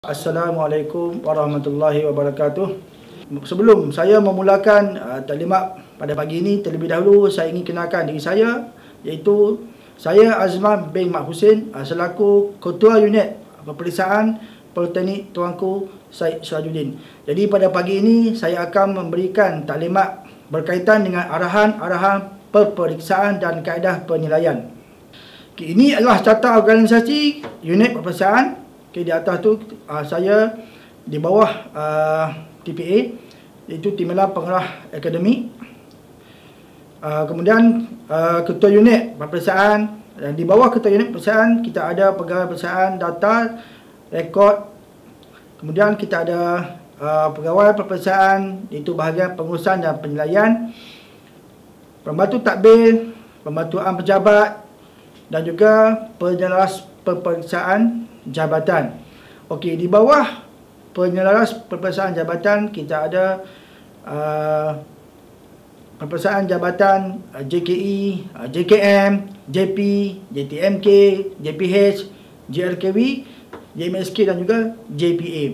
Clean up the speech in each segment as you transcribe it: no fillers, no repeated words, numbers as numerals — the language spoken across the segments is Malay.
Assalamualaikum warahmatullahi wabarakatuh. Sebelum saya memulakan taklimat pada pagi ini, terlebih dahulu saya ingin kenalkan diri saya, iaitu saya Azman bin Mat Husin selaku Ketua Unit Peperiksaan Politeknik Tuanku Syed Sirajuddin. Jadi pada pagi ini saya akan memberikan taklimat berkaitan dengan arahan-arahan peperiksaan dan kaedah penilaian. Ini adalah tata organisasi unit peperiksaan. Di atas tu saya di bawah TPA, iaitu Timbalan Pengarah Akademik. Kemudian ketua unit peperiksaan, dan di bawah ketua unit peperiksaan kita ada pegawai peperiksaan data, rekod. Kemudian kita ada pegawai peperiksaan, iaitu bahagian pengurusan dan penilaian, pembantu tadbir, pembantuan pejabat dan juga penyelaras peperiksaan jabatan. Okey, di bawah penyelaras peperiksaan jabatan kita ada peperiksaan jabatan JKE, JKM, JP, JTMK, JPH, JRKW, JMSK dan juga JPA.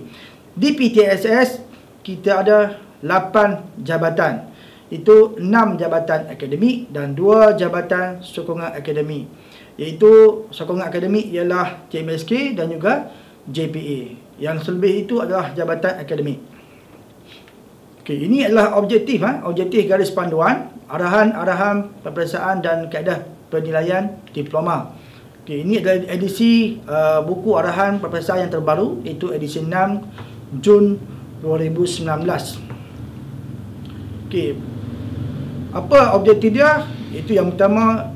Di PTSS kita ada 8 jabatan. Itu 6 jabatan akademik dan 2 jabatan sokongan akademik. Iaitu sokongan akademik ialah JMSK dan juga JPA. Yang selebih itu adalah jabatan akademik. Okey, ini adalah objektif objektif garis panduan, arahan-arahan peperiksaan dan kaedah penilaian diploma. Okey, ini adalah edisi buku arahan peperiksaan yang terbaru, iaitu edisi 6 Jun 2019. Okey, apa objektif dia? Itu yang pertama,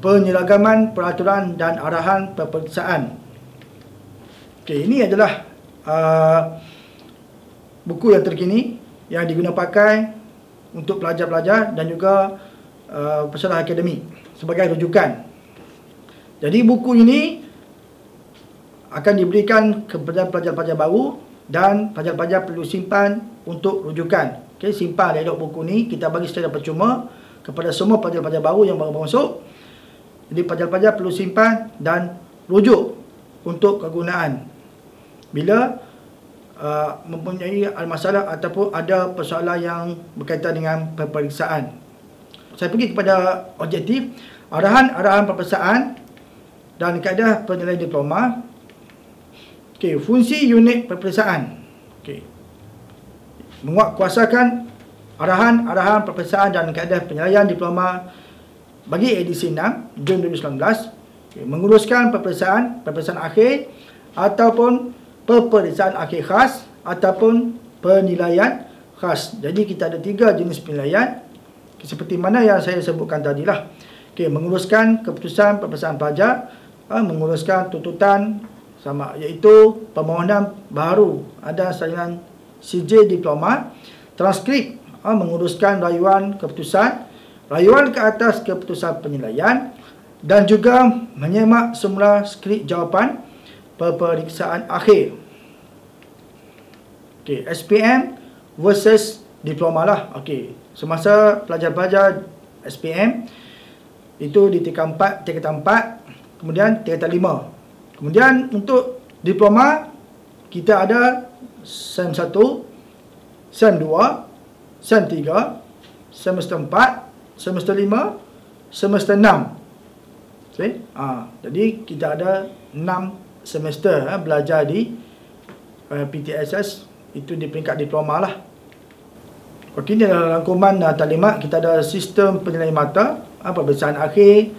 penyeragaman peraturan dan arahan peperiksaan. Okey, ini adalah buku yang terkini yang digunakan pakai untuk pelajar-pelajar dan juga peserta akademik sebagai rujukan. Jadi buku ini akan diberikan kepada pelajar-pelajar baru dan pelajar-pelajar perlu simpan untuk rujukan. Okey, simpan elok buku ni, kita bagi secara percuma kepada semua pelajar-pelajar baru yang baru masuk. Jadi pelajar-pelajar perlu simpan dan rujuk untuk kegunaan bila mempunyai masalah ataupun ada persoalan yang berkaitan dengan peperiksaan. Saya pergi kepada objektif, arahan-arahan peperiksaan dan kaedah penilaian diploma. Okey, fungsi unit peperiksaan. Okey, menguatkuasakan arahan-arahan peperiksaan dan kaedah penilaian diploma bagi edisi 6 Jun 2019, menguruskan peperiksaan akhir ataupun peperiksaan akhir khas ataupun penilaian khas. Jadi kita ada 3 jenis penilaian seperti mana yang saya sebutkan tadilah. Okey, menguruskan keputusan peperiksaan pelajar, menguruskan tuntutan sama, iaitu permohonan baru ada salinan CJ diploma, transkrip, menguruskan rayuan keputusan, rayuan ke atas keputusan penilaian dan juga menyemak semula skrip jawapan peperiksaan akhir. Okey, SPM versus diploma lah. Okey, semasa pelajar-pelajar SPM itu di tingkatan 4, kemudian tingkatan 5. Kemudian untuk diploma kita ada SEM 1, SEM 2, SEM 3, semester 4, semester 5, semester 6. Okay? Jadi kita ada 6 semester belajar di PTSS, itu di peringkat diploma lah. Okey, ini adalah rangkuman taklimat. Kita ada sistem penilaian mata, peperiksaan akhir,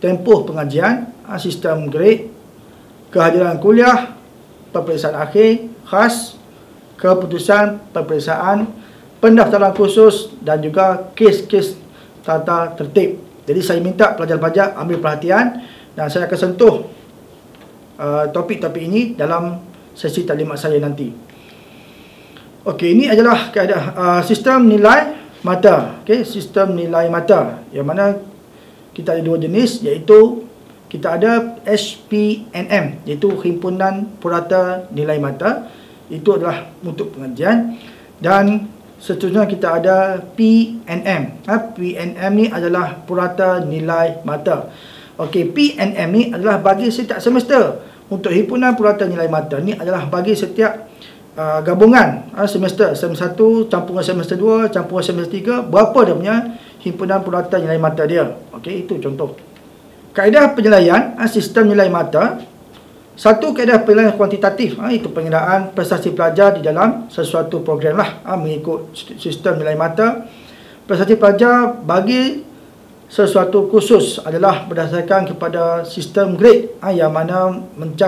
tempoh pengajian, sistem grade, kehadiran kuliah, peperiksaan akhir khas, keputusan peperiksaan, pendaftaran khusus dan juga kes-kes tata tertib. Jadi saya minta pelajar-pelajar ambil perhatian dan saya akan sentuh topik-topik ini dalam sesi taklimat saya nanti. Okey, ini adalah keadaan sistem nilai mata. Okey, sistem nilai mata yang mana kita ada 2 jenis, iaitu kita ada HPNM, iaitu Himpunan Purata Nilai Mata. Itu adalah untuk pengajian. Dan seterusnya kita ada PNM. PNM ni adalah Purata Nilai Mata. Okey, PNM ni adalah bagi setiap semester untuk himpunan purata nilai mata ni adalah bagi setiap gabungan semester 1 campungan semester 2 campungan semester 3, berapa dia punya himpunan purata nilai mata dia. Okey, itu contoh. Kaedah penilaian sistem nilai mata. Satu, kaedah penilaian kuantitatif, itu pengiraan prestasi pelajar di dalam sesuatu program lah, mengikut sistem nilai mata. Prestasi pelajar bagi sesuatu kursus adalah berdasarkan kepada sistem grade, yang mana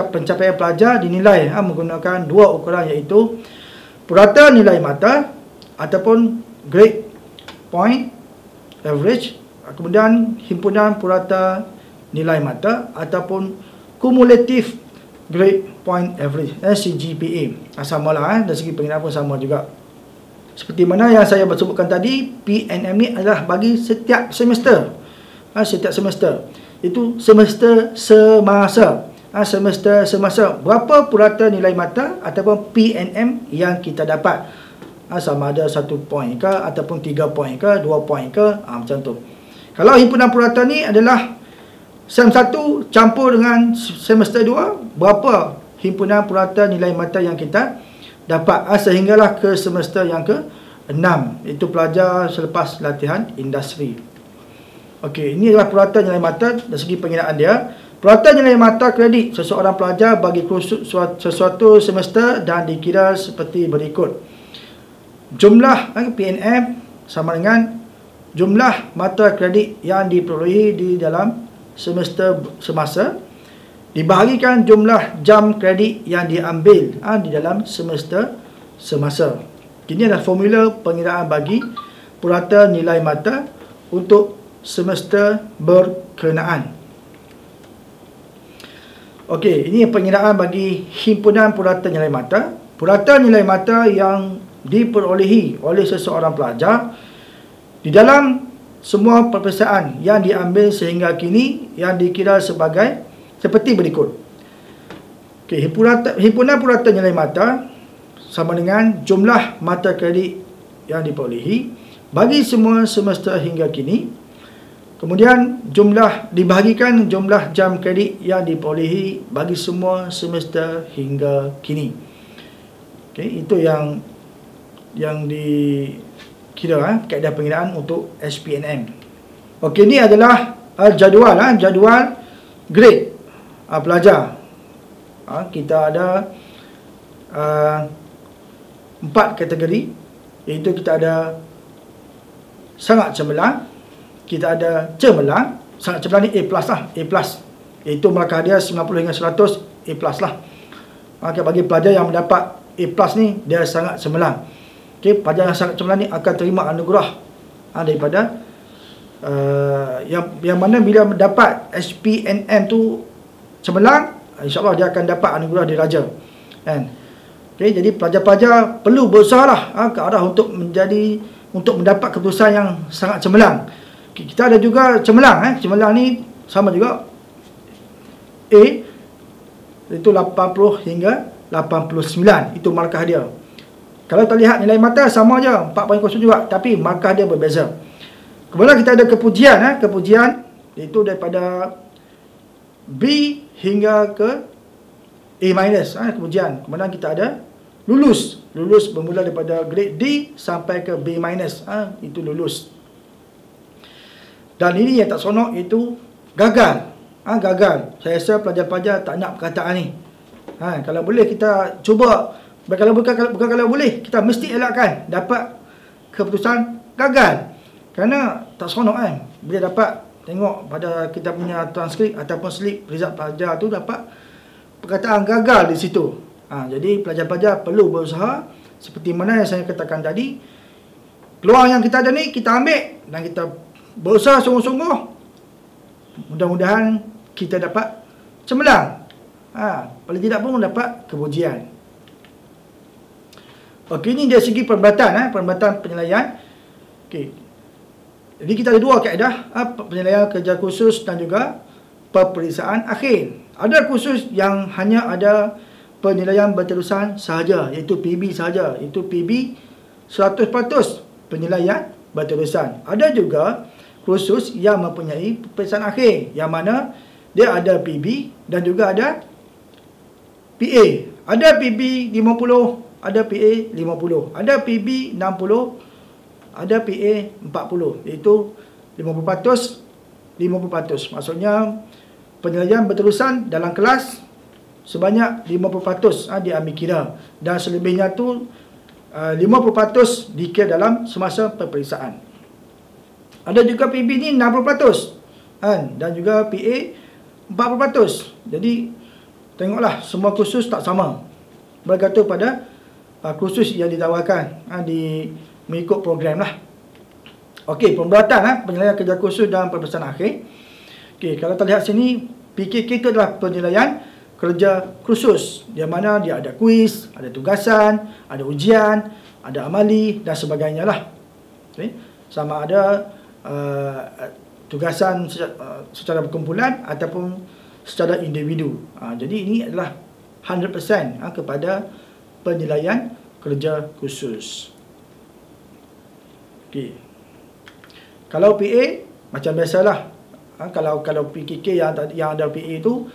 pencapaian pelajar dinilai menggunakan dua ukuran, iaitu purata nilai mata ataupun grade point average, kemudian himpunan purata nilai mata ataupun cumulative grade point average, CGPA. Samalah, dari segi pengiraan pun sama juga. Seperti mana yang saya sebutkan tadi, PNM ni adalah bagi setiap semester. Setiap semester. Itu semester semasa. Semester semasa. Berapa purata nilai mata ataupun PNM yang kita dapat. Sama ada 1 poin ke ataupun 3 poin ke, 2 poin ke, macam tu. Kalau himpunan purata ni adalah Sem 1 campur dengan semester 2, berapa himpunan purata nilai mata yang kita dapat, sehinggalah ke semester yang ke-6, itu pelajar selepas latihan industri. Okey, ini adalah purata nilai mata dari segi pengiraan dia. Purata nilai mata kredit seseorang pelajar bagi kursus sesuatu semester dan dikira seperti berikut. Jumlah PNM sama dengan jumlah mata kredit yang diperolehi di dalam semester semasa dibahagikan jumlah jam kredit yang diambil di dalam semester semasa. Ini adalah formula pengiraan bagi purata nilai mata untuk semester berkenaan. Okey, ini pengiraan bagi himpunan purata nilai mata. Purata nilai mata yang diperolehi oleh seseorang pelajar di dalam semua peperiksaan yang diambil sehingga kini yang dikira seperti berikut. Okey, himpunan purata nilai mata sama dengan jumlah mata kredit yang diperolehi bagi semua semester hingga kini. Kemudian dibahagikan jumlah jam kredit yang diperolehi bagi semua semester hingga kini. Okey, itu yang dikira kaedah pengiraan untuk SPNM. Okey, ini adalah jadual grade pelajar. Kita ada 4 kategori, iaitu kita ada sangat cemerlang, kita ada cemerlang. Sangat cemerlang ni A+ lah, A+, iaitu markah dia 90 hingga 100, A+ lah. Maka bagi pelajar yang mendapat A+ ni, dia sangat cemerlang. Okey, pelajar yang sangat cemerlang ni akan terima anugerah daripada yang mana bila mendapat SPNM tu cemerlang, insya-Allah dia akan dapat anugerah diraja. Kan? Okey, jadi pelajar-pelajar perlu berusahalah ke arah untuk mendapat keputusan yang sangat cemerlang. Okay, kita ada juga cemerlang. Cemerlang ni sama juga A, itu 80 hingga 89, itu markah dia. Kalau kita lihat nilai mata sama je, 4.0 juga, tapi markah dia berbeza. Kemudian kita ada kepujian. Kepujian itu daripada B hingga ke A-, kepujian. Kemudian kita ada lulus bermula daripada grade D sampai ke B-, itu lulus. Dan ini yang tak seronok, iaitu gagal. Gagal. Saya rasa pelajar-pelajar tak nak perkataan ni. Kalau boleh kita cuba, bukan kalau boleh, kita mesti elakkan dapat keputusan gagal. Kerana tak seronok bila dapat tengok pada kita punya transkrip ataupun slip result pelajar tu dapat perkataan gagal di situ. Jadi pelajar-pelajar perlu berusaha seperti mana yang saya katakan tadi. Peluang yang kita ada ni kita ambil dan kita berusaha sungguh-sungguh. Mudah-mudahan kita dapat cemerlang. Paling tidak pun dapat kepujian. Okey, ini dari segi perbuatan penilaian. Okey. Jadi kita ada dua kaedah, penilaian kerja khusus dan juga peperiksaan akhir. Ada kursus yang hanya ada penilaian berterusan sahaja, iaitu PB sahaja. Itu PB 100% penilaian berterusan. Ada juga kursus yang mempunyai peperiksaan akhir, yang mana dia ada PB dan juga ada PA. Ada PB 50, ada PA 50, ada PB 60, ada PA 40, iaitu 50%, 50%. Maksudnya penilaian berterusan dalam kelas sebanyak 50% diambil kira, dan selebihnya tu 50% dikira dalam semasa peperiksaan. Ada juga PB ni 60%, dan juga PA 40%. Jadi tengoklah, semua kursus tak sama, bergantung pada kursus yang ditawarkan mengikut program lah. Okey, pembuatan penilaian kerja kursus dan peperiksaan akhir. Okey, kalau terlihat sini, PKK itu adalah penilaian kerja kursus, di mana dia ada kuis, ada tugasan, ada ujian, ada amali dan sebagainya lah. Okay. Sama ada tugasan secara berkumpulan ataupun secara individu. Jadi ini adalah 100% kepada penilaian kerja khusus. Okay. Kalau PA macam biasalah. Kalau PKK yang ada PA itu,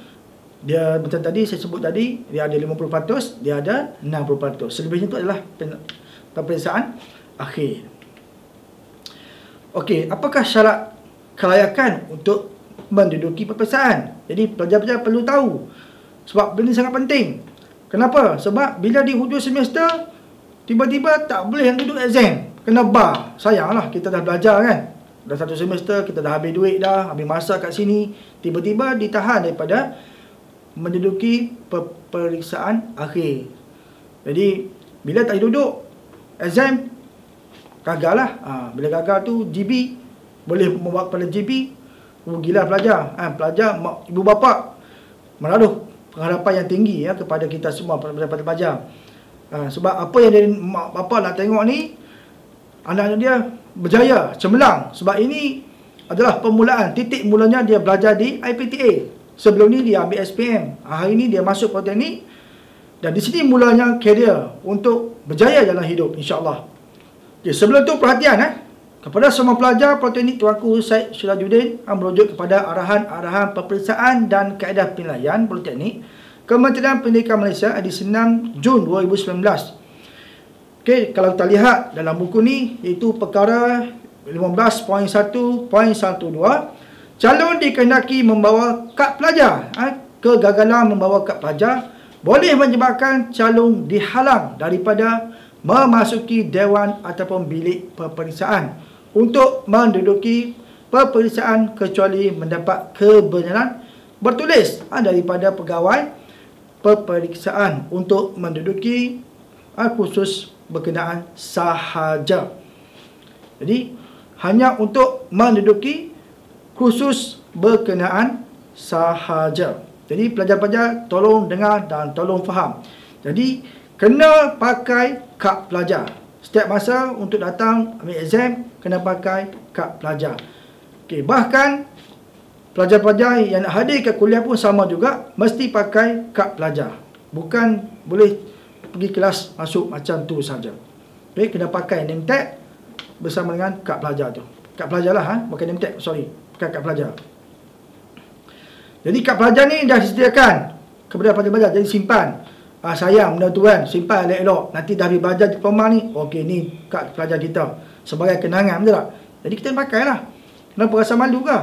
dia macam tadi saya sebut tadi, dia ada 50%, dia ada 60%. Selebihnya itu adalah peperiksaan akhir. Okey, apakah syarat kelayakan untuk menduduki peperiksaan? Jadi pelajar-pelajar perlu tahu, sebab benda sangat penting. Kenapa? Sebab bila di hujung semester tiba-tiba tak boleh duduk exam, kena bar. Sayanglah, kita dah belajar kan, dah satu semester kita dah habis duit dah, habis masa kat sini, tiba-tiba ditahan daripada menduduki peperiksaan akhir. Jadi bila tak duduk exam, gagal lah. Bila gagal tu GB boleh membawa kepada GB, rugilah pelajar. Pelajar, ibu bapa menaruh pengharapan yang tinggi kepada kita semua, pada pelajar. Sebab apa yang dia, mak bapa nak tengok ni, anak dia berjaya, cemerlang. Sebab ini adalah permulaan, titik mulanya dia belajar di IPTA. Sebelum ni dia ambil SPM, hari ni dia masuk politeknik, dan di sini mulanya karier untuk berjaya dalam hidup, insya-Allah. Okay, sebelum tu perhatian kepada semua pelajar politeknik Tuanku Syed Sirajuddin, merujuk kepada arahan-arahan peperiksaan dan kaedah penilaian politeknik Kementerian Pendidikan Malaysia edisi 6 Jun 2019. Okey, kalau kita lihat dalam buku ni, iaitu perkara 15.1.12, calon dikehendaki membawa kad pelajar. Kegagalan membawa kad pelajar boleh menyebabkan calon dihalang daripada memasuki dewan ataupun bilik peperiksaan untuk menduduki peperiksaan kecuali mendapat kebenaran bertulis daripada pegawai peperiksaan untuk menduduki kursus berkenaan sahaja. Jadi hanya untuk menduduki kursus berkenaan sahaja. Jadi pelajar-pelajar tolong dengar dan tolong faham. Jadi kena pakai kad pelajar. Setiap masa untuk datang ambil exam, kena pakai kad pelajar. Okey, bahkan pelajar-pelajar yang nak hadir ke kuliah pun sama juga, mesti pakai kad pelajar. Bukan boleh pergi kelas masuk macam tu saja. Okey, kena pakai name tag bersama dengan kad pelajar tu. Kad pelajar lah, bukan name tag, sorry. Bukan kad pelajar. Jadi kad pelajar ni dah disediakan kepada pelajar-pelajar, jadi simpan. Sayang benda tu kan, simpan elok-elok. Nanti dah habis belajar diploma ni, okey ni kad pelajar kita sebagai kenangan, betul tak? Jadi kita pakai lah. Kenapa rasa malu ke?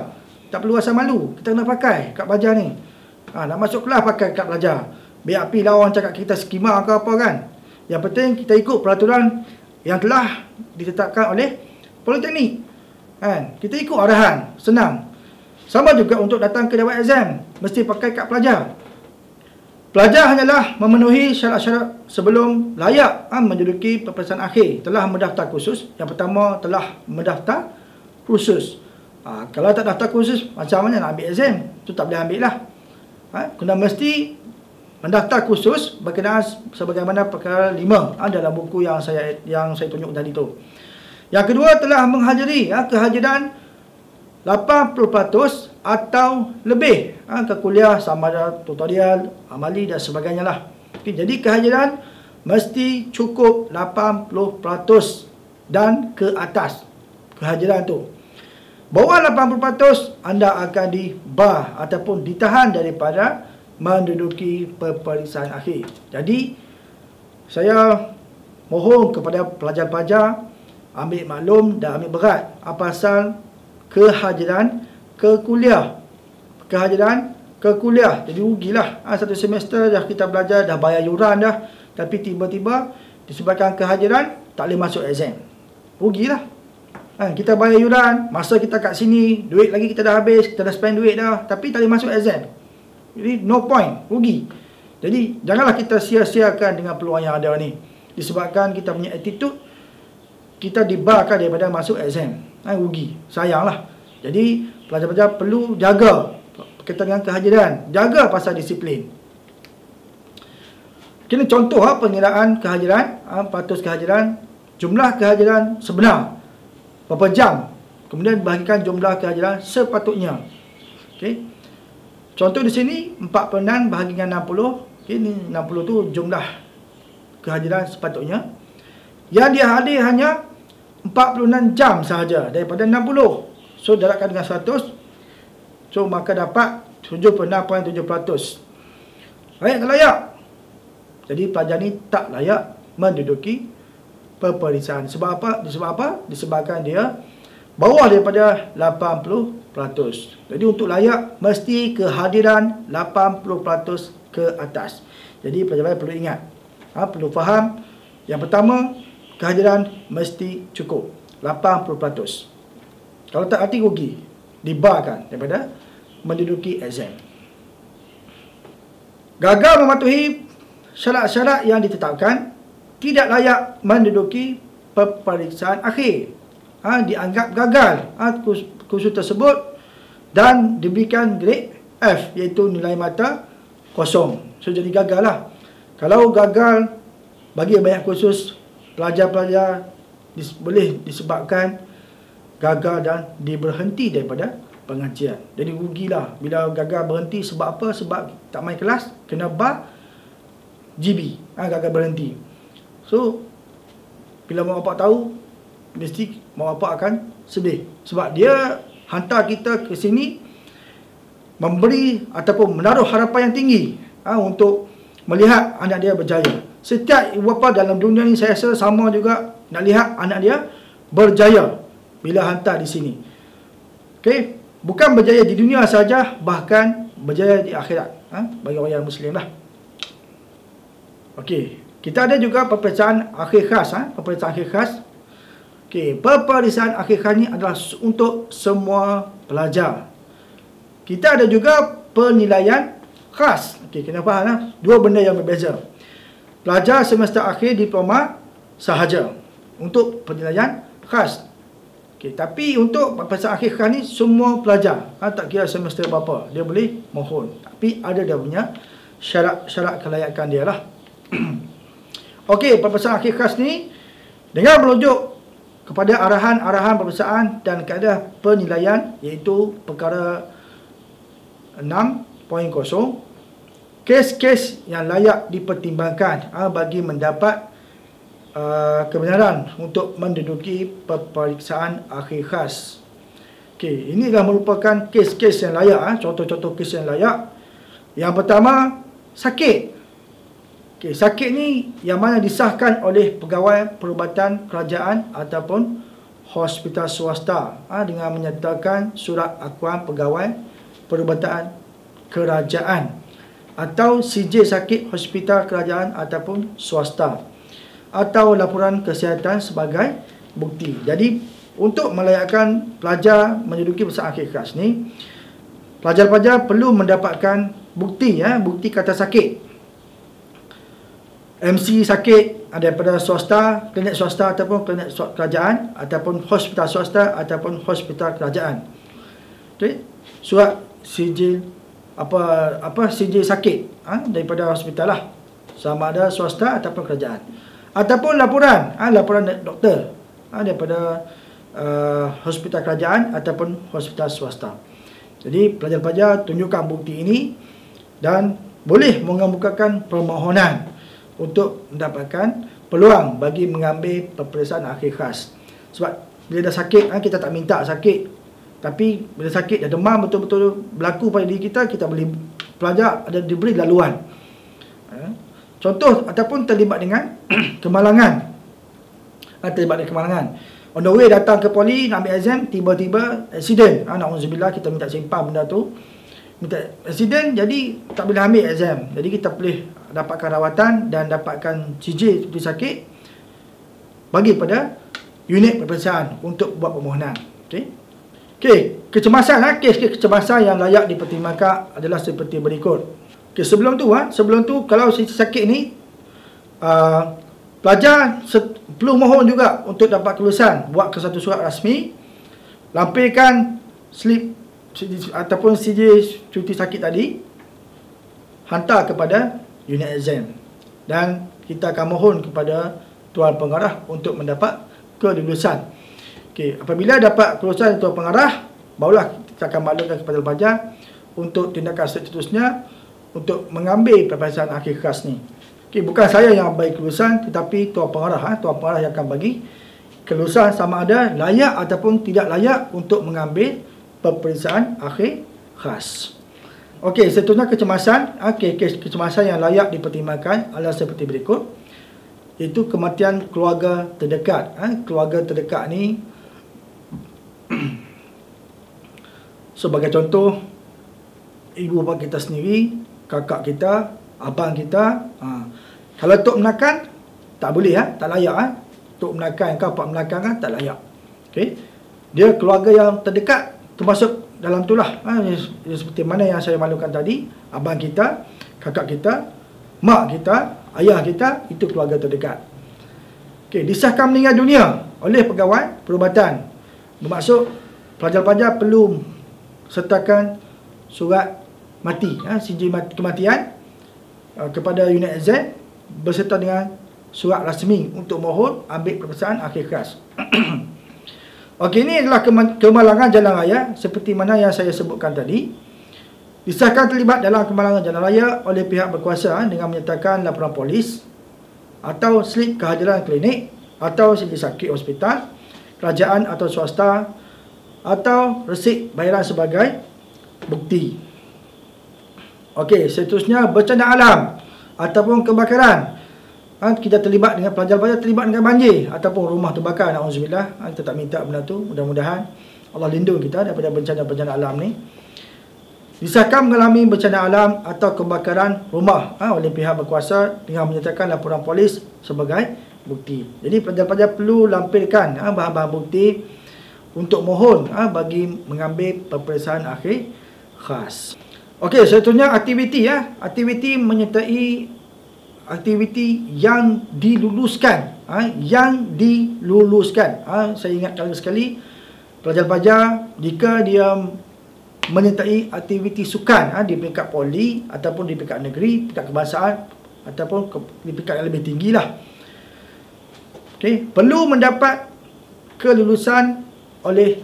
Tak perlu rasa malu, kita kena pakai kad pelajar ni. Nak masuk kelas pakai kad pelajar. Biar api lah orang cakap kita skema ke apa kan. Yang penting kita ikut peraturan yang telah ditetapkan oleh politeknik. Kita ikut arahan, senang. Sama juga untuk datang ke dewan exam, mesti pakai kad pelajar. Pelajar hanyalah memenuhi syarat-syarat sebelum layak menduduki peperiksaan akhir. Telah mendaftar kursus. Yang pertama, telah mendaftar kursus. Kalau tak daftar kursus, macam mana nak ambil exam? Itu tak boleh ambil lah. Kena mesti mendaftar kursus berkenaan sebagaimana perkara 5 dalam buku yang saya tunjuk tadi tu. Yang kedua, telah menghadiri kehadiran 80% atau lebih ke kuliah, sama ada tutorial, amali dan sebagainya lah. Jadi kehadiran mesti cukup 80% dan ke atas kehadiran tu. Bawah 80% anda akan dibar ataupun ditahan daripada menduduki peperiksaan akhir. Jadi saya mohon kepada pelajar-pelajar ambil maklum dan ambil berat pasal kehadiran ke kuliah. Jadi rugilah. Satu semester dah kita belajar, dah bayar yuran dah, tapi tiba-tiba disebabkan kehadiran tak boleh masuk exam. Rugilah. Kita bayar yuran, masa kita kat sini, duit lagi kita dah habis, kita dah spend duit dah, tapi tak boleh masuk exam. Jadi no point, rugi. Jadi janganlah kita sia-siakan dengan peluang yang ada ni. Disebabkan kita punya attitude, kita dibarkan daripada masuk exam. Rugi, sayanglah. Jadi pelajar-pelajar perlu jaga berkaitan dengan kehadiran, jaga pasal disiplin. Kini contoh penilaian kehadiran, peratus kehadiran, jumlah kehadiran sebenar, berapa jam, kemudian bahagikan jumlah kehadiran sepatutnya. Okey. Contoh di sini 46 bahagi dengan 60. Okey, ni 60 tu jumlah kehadiran sepatutnya. Yang dia hadir hanya 46 jam sahaja daripada 60. So darabkan dengan 100. So maka dapat 76.7%. Layak tak layak? Jadi pelajar ni tak layak menduduki peperiksaan. Sebab apa? Disebabkan dia bawah daripada 80%. Jadi untuk layak mesti kehadiran 80% ke atas. Jadi pelajar perlu ingat, perlu faham. Yang pertama, kehadiran mesti cukup 80%. Kalau tak hati rugi, dibarkan daripada menduduki exam. Gagal mematuhi syarat-syarat yang ditetapkan, tidak layak menduduki peperiksaan akhir. Dianggap gagal kursus tersebut dan diberikan grade F, iaitu nilai mata kosong. So jadi gagal lah. Kalau gagal bagi banyak kursus, pelajar-pelajar boleh disebabkan gagal dan diberhenti daripada pengajian. Jadi rugilah bila gagal berhenti. Sebab apa? Sebab tak main kelas, kena bar GB, gagal berhenti. So bila mak bapak tahu, mesti mak bapak akan sedih. Sebab dia hantar kita ke sini memberi ataupun menaruh harapan yang tinggi untuk melihat anak dia berjaya. Setiap ibu bapa dalam dunia ni saya rasa sama juga nak lihat anak dia berjaya bila hantar di sini. Okey, bukan berjaya di dunia saja, bahkan berjaya di akhirat, bagi orang yang muslim lah. Okey, kita ada juga peperiksaan akhir khas, peperiksaan akhir khas. Okey, peperiksaan akhir khas ni adalah untuk semua pelajar. Kita ada juga penilaian khas. Okey, kena faham dua benda yang berbeza. Pelajar semester akhir diploma sahaja untuk penilaian khas. Okey, tapi untuk peperiksaan akhir khas ni semua pelajar, tak kira semester berapa, dia boleh mohon. Tapi ada dia punya syarat kelayakan dia lah. Okey, peperiksaan akhir khas ni dengan merujuk kepada arahan-arahan peperiksaan dan kaedah penilaian, iaitu perkara 6.0, kes-kes yang layak dipertimbangkan bagi mendapat kebenaran untuk menduduki peperiksaan akhir khas. Okey, ini dah merupakan kes-kes yang layak, contoh-contoh kes yang layak. Yang pertama, sakit. Okey, sakit ni yang mana disahkan oleh pegawai perubatan kerajaan ataupun hospital swasta dengan menyertakan surat akuan pegawai perubatan kerajaan atau CJ sakit hospital kerajaan ataupun swasta, atau laporan kesihatan sebagai bukti. Jadi untuk melayakkan pelajar menduduki peperiksaan akhir khas ni, pelajar-pelajar perlu mendapatkan bukti, bukti kata sakit. MC sakit daripada swasta, klinik swasta ataupun klinik kerajaan, ataupun hospital swasta ataupun hospital kerajaan. Okay. Surat sijil sijil sakit daripada hospital lah, sama ada swasta ataupun kerajaan, ataupun laporan doktor daripada hospital kerajaan ataupun hospital swasta. Jadi pelajar-pelajar tunjukkan bukti ini dan boleh mengemukakan permohonan untuk mendapatkan peluang bagi mengambil peperiksaan akhir khas. Sebab bila dah sakit, kita tak minta sakit, tapi bila sakit dah demam betul-betul berlaku pada diri kita, kita boleh pelajar ada diberi laluan. Contoh ataupun terlibat dengan kemalangan. Terlibat dengan kemalangan. On the way datang ke poli nak ambil exam, tiba-tiba accident. Na'udzubillah, kita minta simpan benda tu. Minta accident, jadi tak boleh ambil exam. Jadi kita boleh dapatkan rawatan dan dapatkan CJ seperti sakit, bagi pada unit peperiksaan untuk buat permohonan. Okey, kecemasan, kes kecemasan yang layak dipertimbangkan adalah seperti berikut. Okey, sebelum tu kalau sakit ni pelajar perlu mohon juga untuk dapat kelulusan, buat ke satu surat rasmi, lampirkan slip ataupun CJ cuti sakit tadi, hantar kepada unit exam, dan kita akan mohon kepada Tuan Pengarah untuk mendapat kelulusan. Okey, apabila dapat kelulusan Tuan Pengarah, barulah kita akan maklumkan kepada pelajar untuk tindakan seterusnya untuk mengambil peperiksaan akhir khas ni. Okey, bukan saya yang bagi kelulusan, tetapi Tuan Pengarah, Tuan Pengarah yang akan bagi kelulusan sama ada layak ataupun tidak layak untuk mengambil peperiksaan akhir khas. Okey, seterusnya kecemasan. Kes kecemasan yang layak dipertimbangkan adalah seperti berikut, iaitu kematian keluarga terdekat. Keluarga terdekat ni sebagai contoh, ibu bapa kita sendiri, kakak kita, abang kita. Kalau tok menakan, tak boleh, tak layak. Tok menakan ke pak menakan kan, tak layak. Okey, dia keluarga yang terdekat, termasuk dalam itulah, seperti mana yang saya maklumkan tadi, abang kita, kakak kita, mak kita, ayah kita, itu keluarga terdekat. Okey, disahkan meninggal dunia oleh pegawai perubatan, bermaksud pelajar-pelajar perlu sertakan surat mati, CJ kematian kepada unit exam berserta dengan surat rasmi untuk mohon ambil peperiksaan akhir khas. Okey, ini adalah kemalangan jalan raya seperti mana yang saya sebutkan tadi. Disahkan terlibat dalam kemalangan jalan raya oleh pihak berkuasa dengan menyertakan laporan polis atau slip kehadiran klinik atau CJ sakit hospital, kerajaan atau swasta, atau resip bayaran sebagai bukti. Okey, seterusnya bencana alam ataupun kebakaran. Kita terlibat dengan pelajar-pelajar terlibat dengan banjir ataupun rumah terbakar, na'udzubillah. Kita tak minta benda tu, mudah-mudahan Allah lindung kita daripada bencana-bencana alam ni. Disahkan mengalami bencana alam atau kebakaran rumah oleh pihak berkuasa dengan menyertakan laporan polis sebagai bukti. Jadi pelajar-pelajar perlu lampirkan bahan-bahan bukti untuk mohon bagi mengambil peperiksaan akhir khas. Okey, seterusnya aktiviti. Aktiviti menyertai aktiviti yang diluluskan. Yang diluluskan. Saya ingatkan sekali, pelajar-pelajar jika dia menyertai aktiviti sukan di peringkat poli ataupun di peringkat negeri, peringkat kebangsaan ataupun di peringkat yang lebih tinggi lah. Okey, perlu mendapat kelulusan oleh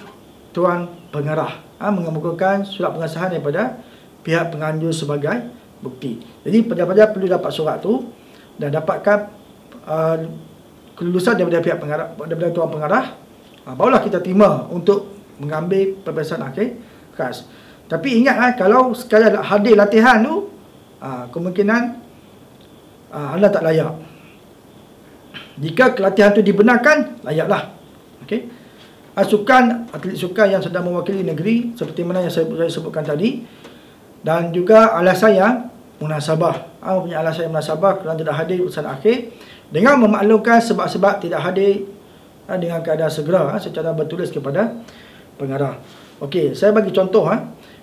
Tuan Pengarah, mengemukakan surat pengesahan daripada pihak penganjur sebagai bukti. Jadi pelajar-pelajar perlu dapat surat tu dan dapatkan kelulusan daripada pihak pengarah, daripada Tuan Pengarah, barulah kita terima untuk mengambil peperiksaan akhir khas. Tapi ingat, kalau sekadar hadir latihan tu, kemungkinan anda tak layak. Jika latihan tu dibenarkan, layaklah. Okey, atlet sukan yang sedang mewakili negeri seperti mana yang saya sebutkan tadi, dan juga alasan yang munasabah. Punya alasan yang munasabah kerana tidak hadir peperiksaan akhir dengan memaklumkan sebab-sebab tidak hadir dengan keadaan segera secara bertulis kepada pengarah. Okey, saya bagi contoh.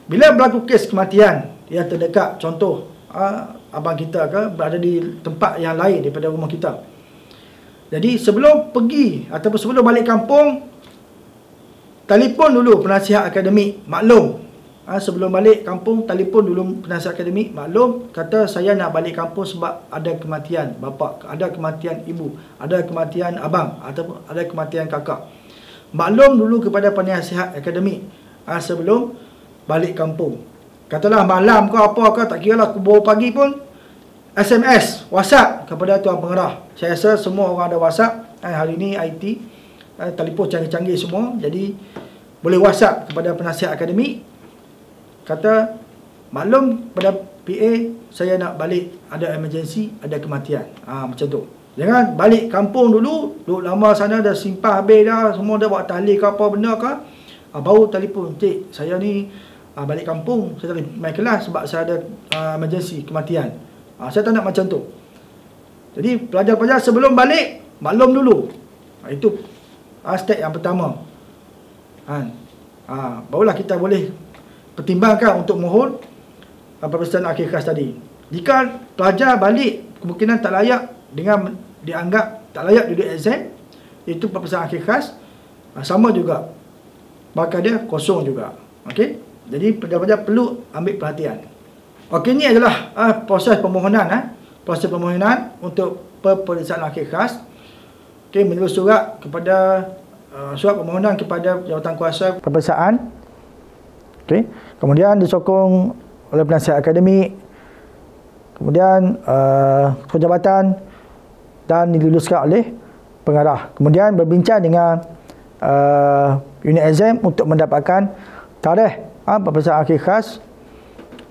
Bila berlaku kes kematian yang terdekat, contoh abang kita ke berada di tempat yang lain daripada rumah kita. Jadi sebelum pergi ataupun sebelum balik kampung, telefon dulu penasihat akademik, maklum. Sebelum balik kampung, telefon dulu penasihat akademik, maklum, kata saya nak balik kampung sebab ada kematian bapa, ada kematian ibu, ada kematian abang ataupun ada kematian kakak. Maklum dulu kepada penasihat akademik sebelum balik kampung. Katalah malam ke apa ke, tak kira lah, baru pagi pun SMS, WhatsApp kepada Tuan Pengarah. Saya rasa semua orang ada WhatsApp. Hari ini IT, telefon canggih-canggih semua. Jadi boleh WhatsApp kepada penasihat akademik. Kata maklum pada PA, saya nak balik, ada emergency, ada kematian. Macam tu. Jangan balik kampung dulu, duduk lama sana dah simpah habis dah, semua dah buat tahlil ke apa benda ke, baru telefon, cik, saya ni balik kampung, saya tak boleh main kelas sebab saya ada emergency, kematian. Saya tak nak macam tu. Jadi pelajar-pelajar sebelum balik, maklum dulu. Itu step yang pertama. Barulah kita boleh pertimbangkan untuk mohon peperiksaan akhir khas tadi. Jika pelajar balik kemungkinan tak layak dengan dianggap tak layak duduk exam, itu peperiksaan akhir khas, sama juga, maka dia kosong juga. Okey, jadi pelajar-pelajar perlu ambil perhatian. Okey, ini adalah proses permohonan proses permohonan untuk peperiksaan akhir khas. Okey, menulis surat kepada surat permohonan kepada jawatankuasa peperiksaan. Okey, kemudian disokong oleh penasihat akademik, kemudian jabatan, dan diluluskan oleh pengarah. Kemudian berbincang dengan unit exam untuk mendapatkan tarikh peperiksaan akhir khas,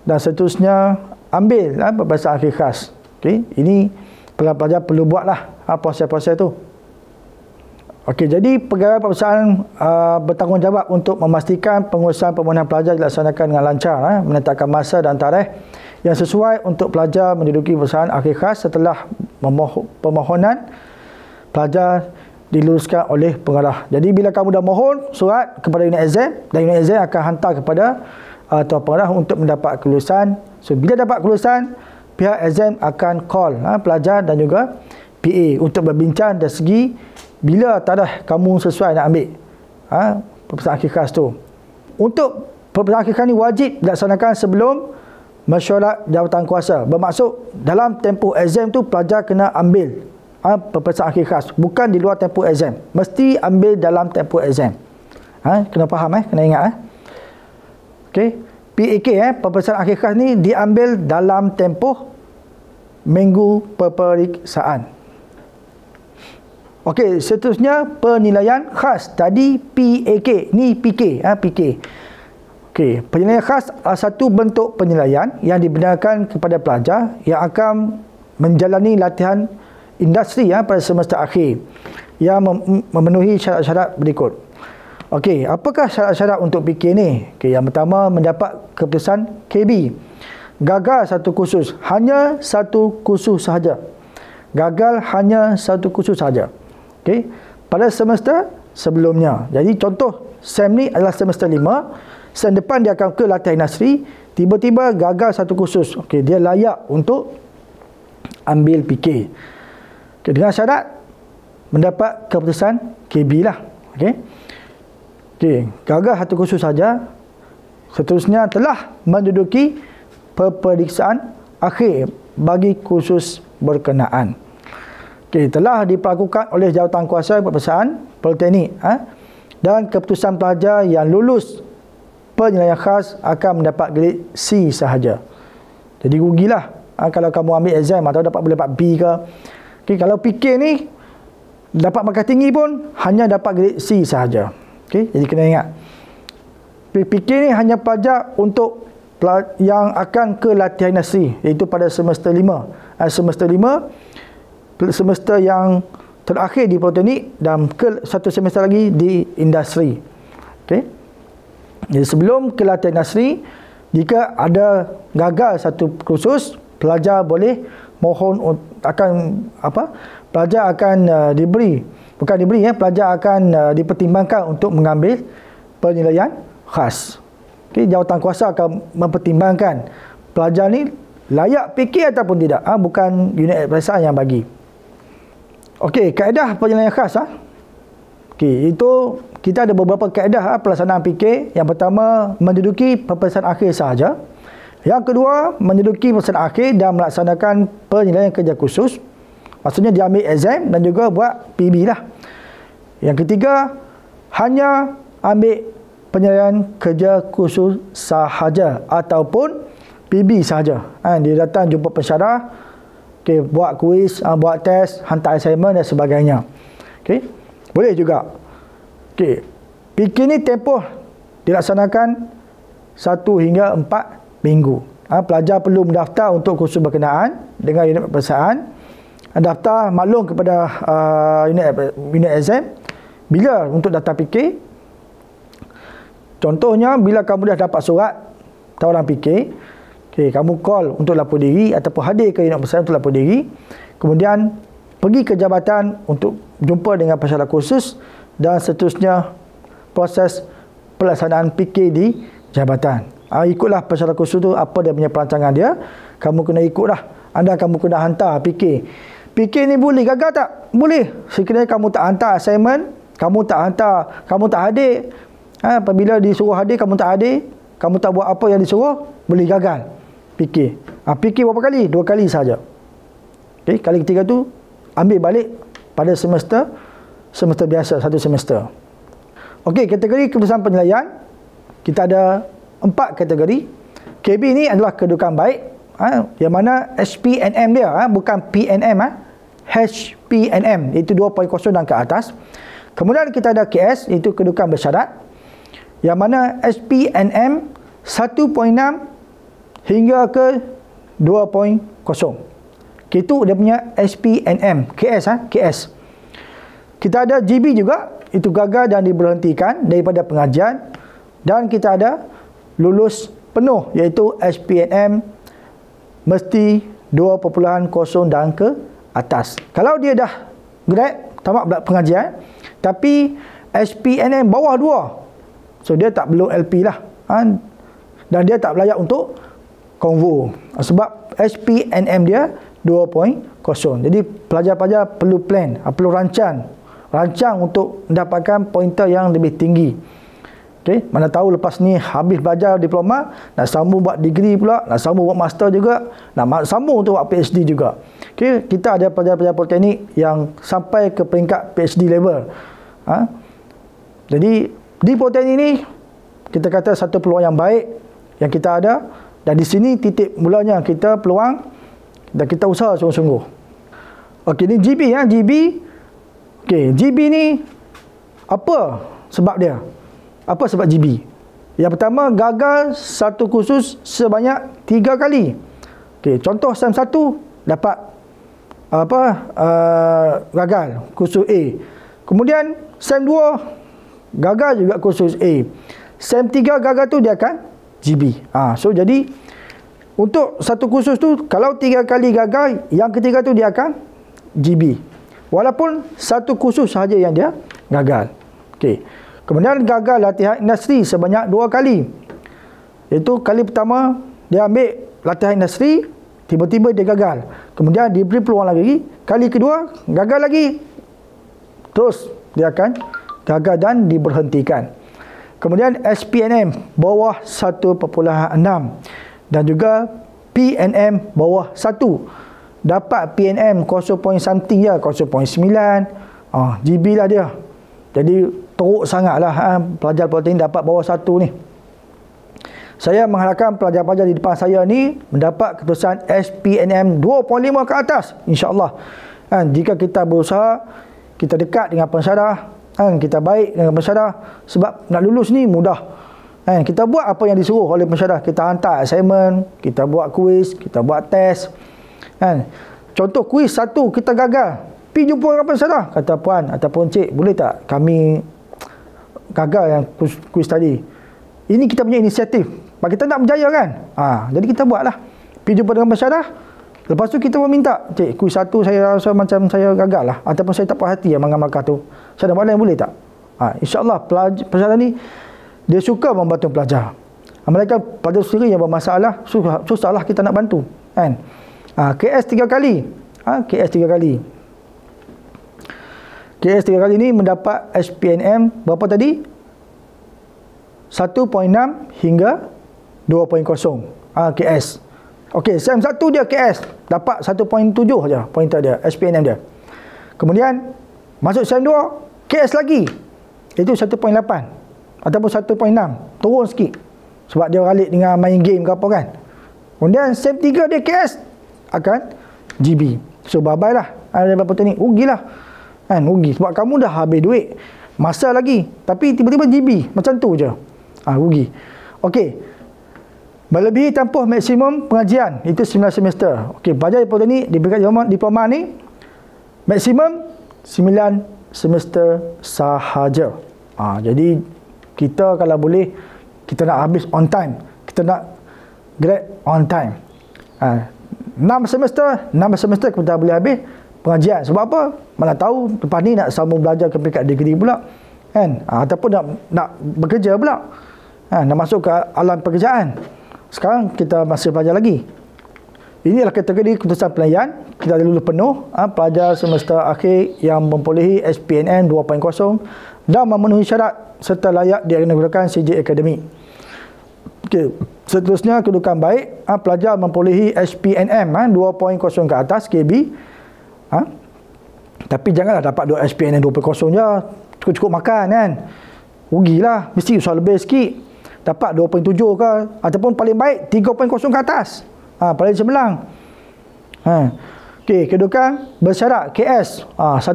dan seterusnya ambil peperiksaan akhir khas. Okey, ini pelajar perlu buatlah proses-proses tu. Okey, jadi pegawai peperiksaan bertanggungjawab untuk memastikan pengurusan permohonan pelajar dilaksanakan dengan lancar, menetapkan masa dan tarikh yang sesuai untuk pelajar menduduki peperiksaan akhir khas setelah permohonan pelajar diluluskan oleh pengarah. Jadi bila kamu dah mohon surat kepada unit exam, dan unit exam akan hantar kepada tuan pengarah untuk mendapat kelulusan. So bila dapat kelulusan, pihak exam akan call pelajar dan juga PA untuk berbincang dari segi bila tarikh kamu sesuai nak ambil peperiksaan akhir khas tu. Untuk peperiksaan akhir khas ni wajib dilaksanakan sebelum mesyuarat jawatankuasa. Bermaksud dalam tempoh exam tu pelajar kena ambil peperiksaan akhir khas, bukan di luar tempoh exam. Mesti ambil dalam tempoh exam. Kena faham kena ingat Okey, PAK peperiksaan akhir khas ni diambil dalam tempoh minggu peperiksaan. Okey, seterusnya penilaian khas. Tadi PAK, ni PK, PK. Okey, penilaian khas adalah satu bentuk penilaian yang dibenarkan kepada pelajar yang akan menjalani latihan industri pada semester akhir yang memenuhi syarat-syarat berikut. Okey, apakah syarat-syarat untuk PK ni? Okey, yang pertama, mendapat keputusan KB. Gagal satu kursus, hanya satu kursus sahaja. Gagal hanya satu kursus sahaja. Okey, pada semester sebelumnya. Jadi contoh, SEM ni adalah semester 5. SEM depan dia akan ke latihan industri, tiba-tiba gagal satu kursus. Okey, dia layak untuk ambil PK. Okey, dengan syarat mendapat keputusan KB lah. Okey. Okey, gagal satu kursus saja. Seterusnya telah menduduki peperiksaan akhir bagi kursus berkenaan. Okey, telah diperlakukan oleh jawatankuasa peperiksaan politeknik dan keputusan pelajar yang lulus penilaian khas akan mendapat grade C sahaja. Jadi rugilah kalau kamu ambil exam atau boleh dapat B ke. Okey, kalau PK ni dapat markah tinggi pun hanya dapat grade C sahaja. Okey, jadi kena ingat. PK ni hanya pelajar untuk yang akan ke latihan industri, iaitu pada semester 5. Semester 5 semester yang terakhir di politeknik dan ke satu semester lagi di industri. Okey. Jadi sebelum ke latihan industri, jika ada gagal satu kursus, pelajar boleh mohon pelajar akan pelajar akan dipertimbangkan untuk mengambil penilaian khas. Okey, jawatankuasa akan mempertimbangkan pelajar ni layak PK ataupun tidak. Bukan unit peperiksaan yang bagi. Okey, kaedah penilaian khas. Okey, itu kita ada beberapa kaedah pelaksanaan PK. Yang pertama, menduduki peperiksaan akhir sahaja. Yang kedua, menduduki peperiksaan akhir dan melaksanakan penilaian kerja khusus. Maksudnya dia ambil exam dan juga buat PB lah. Yang ketiga, hanya ambil penilaian kerja khusus sahaja ataupun PB sahaja. Dia datang jumpa pensyarah, okey, buat kuis, buat test, hantar assignment dan sebagainya. Okey, boleh juga. Okey, PK ni tempoh dilaksanakan 1 hingga 4 minggu. Pelajar perlu mendaftar untuk kursus berkenaan dengan unit peperiksaan. Daftar maklum kepada unit exam. Bila untuk daftar PK? Contohnya, bila kamu dah dapat surat tawaran PK, kamu call untuk lapor diri ataupun hadir ke unit peperiksaan untuk lapor diri. Kemudian pergi ke jabatan untuk jumpa dengan pesara kursus dan seterusnya proses pelaksanaan PK di jabatan. Ikutlah pesara kursus tu apa dia punya perancangan dia. Kamu kena ikutlah. Kamu kena hantar PK. PK ni boleh gagal tak? Boleh. Sekiranya kamu tak hantar assignment, kamu tak hantar, kamu tak hadir. Apabila disuruh hadir, kamu tak hadir, kamu tak buat apa yang disuruh, boleh gagal PK. PK berapa kali? 2 kali saja. Kali ketiga tu ambil balik pada semester biasa, 1 semester. Kategori keputusan penilaian kita ada 4 kategori. KB ni adalah kedudukan baik, yang mana HPNM dia, bukan PNM, HPNM, iaitu 2.0 dan ke atas. Kemudian kita ada KS, iaitu kedudukan bersyarat, yang mana HPNM 1.6 hingga ke 2.0. Itu dia punya HPNM. KS. Kita ada GB juga, itu gagal dan diberhentikan daripada pengajian. Dan kita ada lulus penuh, iaitu HPNM mesti 2.0 dan ke atas. Kalau dia dah grad, tamat pengajian, tapi HPNM bawah 2, so dia tak perlu LP lah, dan dia tak layak untuk konvo, sebab HPNM dia 2.0. Jadi pelajar-pelajar perlu plan, perlu rancang untuk mendapatkan pointer yang lebih tinggi. Mana tahu lepas ni habis belajar diploma, nak sambung buat degree pula, nak sambung buat master juga, nak sambung untuk buat PhD juga. Kita ada pelajar-pelajar politeknik yang sampai ke peringkat PhD level. Jadi di politeknik ni kita kata satu peluang yang baik yang kita ada, dan di sini titik mulanya kita peluang dan kita usaha sungguh-sungguh. Ni GB GB. GB ni apa sebab dia? Apa sebab GB? Yang pertama, gagal satu kursus sebanyak 3 kali. Contoh SEM 1 dapat gagal kursus A. Kemudian SEM 2 gagal juga kursus A. SEM 3 gagal tu dia akan GB. So jadi untuk satu kursus tu, kalau 3 kali gagal, yang ketiga tu dia akan GB. Walaupun satu kursus sahaja yang dia gagal. Kemudian gagal latihan industri sebanyak 2 kali. Iaitu kali pertama dia ambil latihan industri, tiba-tiba dia gagal. Kemudian diberi peluang lagi, kali kedua gagal lagi. Terus dia akan gagal dan diberhentikan. Kemudian SPNM bawah 1.6 dan juga PNM bawah 1. Dapat PNM 0 point something je, 0.9. GB lah dia. Jadi teruk sangatlah pelajar politeknik dapat bawah 1 ni. Saya mengharapkan pelajar-pelajar di depan saya ni mendapat keputusan SPNM 2.5 ke atas, insya-Allah. Jika kita berusaha, kita dekat dengan pensyarah, kita baik dengan pensyarah, sebab nak lulus ni mudah. Kita buat apa yang disuruh oleh pensyarah, kita hantar assignment, kita buat kuis, kita buat test. Contoh kuis 1 kita gagal, pergi jumpa dengan pensyarah, kata puan ataupun cik, boleh tak kami gagal yang kuis tadi? Ini kita punya inisiatif, kita nak berjaya kan. Jadi kita buatlah, pergi jumpa dengan pensyarah. Lepas tu kita meminta, cik, kuis 1 saya rasa macam saya gagal lah, ataupun saya tak puas hati yang markah tu, saya nak buat lain boleh tak? InsyaAllah pensyarah ni dia suka membantu pelajar. Mereka pelajar sendiri yang bermasalah, susahlah kita nak bantu, kan? KS 3 kali. KS 3 kali. KS 3 kali ni mendapat SPNM berapa tadi? 1.6 hingga 2.0. KS. SEM 1 dia KS dapat 1.7 saja pointer dia, SPNM dia. Kemudian masuk SEM 2 KS lagi. Itu 1.8 ataupun 1.6, turun sikit sebab dia ralik dengan main game ke apa kan. Kemudian SEM 3 dia KS akan GB. So bye-bye lah. Ada berapa ni? Rugilah. Rugi sebab kamu dah habis duit, masa lagi, tapi tiba-tiba GB macam tu je. Rugi. Melebihi tempoh maksimum pengajian, itu 9 semester. Okey, pelajar politeknik di peringkat diploma ni maksimum 9 semester sahaja. Jadi kita kalau boleh, kita nak habis on time, kita nak grad on time. 6 semester kita boleh habis pengajian. Sebab apa? Mana tahu lepas ni nak sambung belajar ke peringkat degree pula, kan? Ataupun nak bekerja pula, nak masuk ke alam pekerjaan. Sekarang kita masih belajar lagi. Inilah kategori keputusan penilaian. Kita dah lulus penuh, pelajar semester akhir yang memperolehi SPNM 2.0 dan memenuhi syarat serta layak dianugerahkan CJ Akademik. Okey, seterusnya kedudukan baik, pelajar memperolehi SPNM 2.0 ke atas KB. Tapi janganlah dapat SPNM 2.0 je, cukup-cukup makan kan. Rugilah, mesti usaha lebih sikit. Dapat 2.7 ke, ataupun paling baik 3.0 ke atas. Paling cemerlang. Okey, kedudukan bersyarat KS 1.6,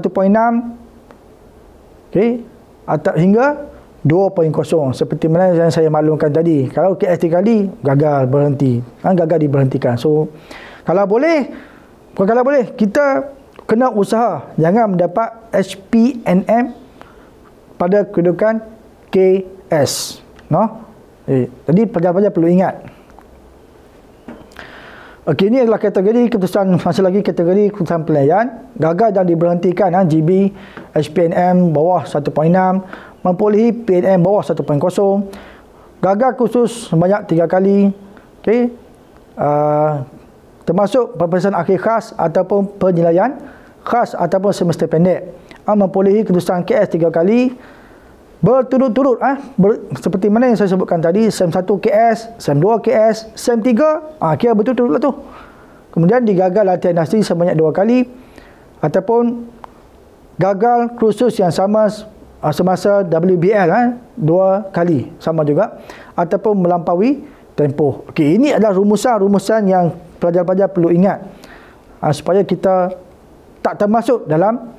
okey, atau hingga 2.0 seperti mana yang saya maklumkan tadi. Kalau KS 3 kali gagal berhenti, gagal diberhentikan. So kalau boleh kita kena usaha jangan mendapat SPNM pada kedudukan KS, jadi pelajar-pelajar perlu ingat. Okey, ini adalah kategori keputusan, masih lagi kategori keputusan penilaian. Gagal dan diberhentikan GB SPNM bawah 1.6, memperolehi PNM bawah 1.0, gagal kursus sebanyak 3 kali, okey, termasuk peperiksaan akhir khas ataupun penilaian khas ataupun semester pendek, memperolehi keputusan KS 3 kali berturut-turut, seperti mana yang saya sebutkan tadi, SEM 1 KS, SEM 2 KS, SEM 3, kira betul-betul lah tu. Kemudian digagal latihan nasi sebanyak 2 kali, ataupun gagal kursus yang sama semasa WBL 2 kali, sama juga, ataupun melampaui tempoh. Okey, ini adalah rumusan-rumusan yang pelajar-pelajar perlu ingat, supaya kita tak termasuk dalam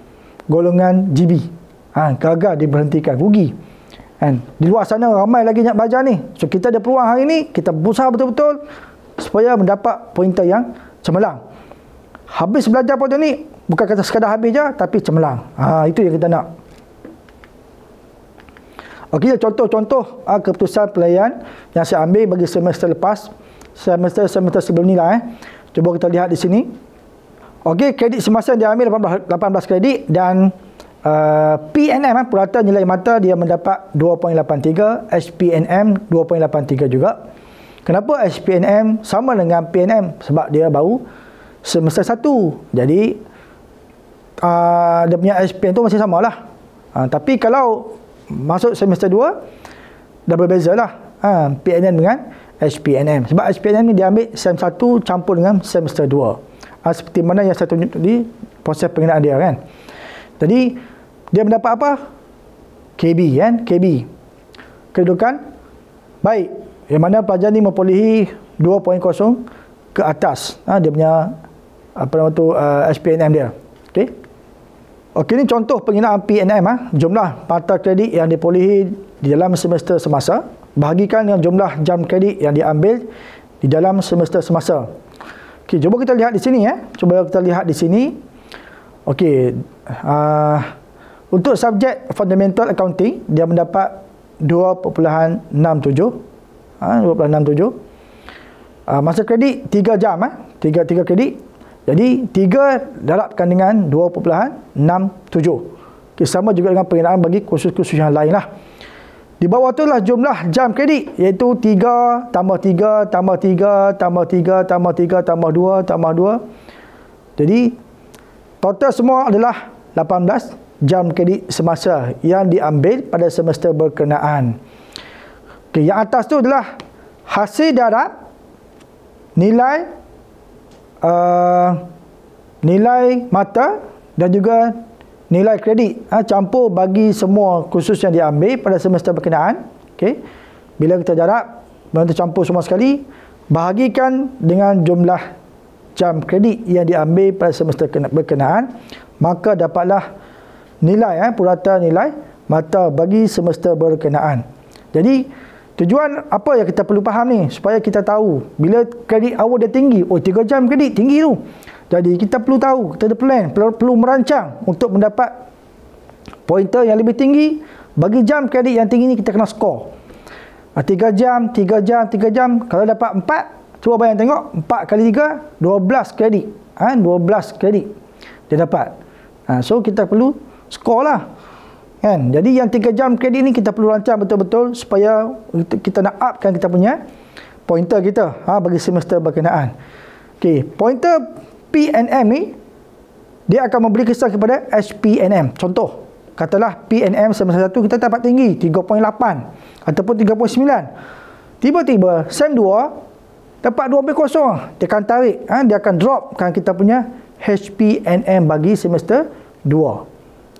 golongan GB. Gagal diberhentikan, rugi. Di luar sana ramai lagi nak belajar ni. So kita ada peluang hari ni, kita berusaha betul-betul supaya mendapat pointer yang cemerlang. Habis belajar politeknik, bukan kata sekadar habis je, tapi cemerlang. Itu yang kita nak. Okey, contoh-contoh keputusan penilaian yang saya ambil bagi semester lepas, semester sebelum ni lah. Cuba kita lihat di sini. Okey, kredit semasa dia ambil 18 kredit, dan PNM, purata nilai mata, dia mendapat 2.83, SPNM 2.83 juga. Kenapa SPNM sama dengan PNM? Sebab dia baru semester 1. Jadi dia punya SPN tu masih sama lah. Tapi kalau masuk semester 2 dah berbeza lah, PNM dengan SPNM. Sebab SPNM ni dia ambil SEM 1 campur dengan semester 2. Seperti mana yang saya tunjuk tadi, proses pengenaan dia kan. Jadi dia mendapat apa? KB kan? KB. Kedudukan baik. Yang mana pelajar ni memperolehi 2.0 ke atas. Dia punya SPNM dia. Okey. Okey, ni contoh penghinaan PNM. Jumlah mata kredit yang diperolehi di dalam semester semasa bahagikan dengan jumlah jam kredit yang diambil di dalam semester semasa. Okey, cuba kita lihat di sini Cuba kita lihat di sini. Okey, untuk subjek fundamental accounting dia mendapat 2.67. 2.67. Masa kredit 3 jam, 3 kredit. Jadi 3 darabkan dengan 2.67. Okay, sama juga dengan penghinaan bagi kursus-kursus yang lain lah. Di bawah tu lah jumlah jam kredit, iaitu 3 tambah 3 tambah 3 tambah 3 tambah 3 tambah 2 tambah 2. Jadi total semua adalah 18 jam kredit semasa yang diambil pada semester berkenaan. Okay, yang atas tu adalah hasil darab nilai nilai mata dan juga nilai kredit campur bagi semua kursus yang diambil pada semester berkenaan. Okay, bila kita darab, bila kita campur semua sekali, bahagikan dengan jumlah jam kredit yang diambil pada semester berkenaan, maka dapatlah nilai purata nilai mata bagi semester berkenaan. Jadi Tujuan apa yang kita perlu faham ni? Supaya kita tahu bila kredit awal dia tinggi, 3 jam kredit tinggi tu. Jadi kita perlu tahu, kita ada plan, perlu merancang untuk mendapat pointer yang lebih tinggi. Bagi jam kredit yang tinggi ni kita kena skor. 3 jam. Kalau dapat 4, cuba bayang tengok, 4 kali 3, 12 kredit. 12 kredit dia dapat. So kita perlu skor lah. Kan? Jadi yang 3 jam kredit ni kita perlu rancang betul-betul supaya kita nak upkan kita punya pointer kita bagi semester berkenaan. Okey, pointer PNM ni dia akan memberi kesan kepada HPNM. Contoh, katalah PNM semester 1 kita dapat tinggi 3.8 ataupun 3.9. Tiba-tiba SEM 2 dapat 2.0, dia akan tarik, dia akan dropkan kita punya HPNM bagi semester 2.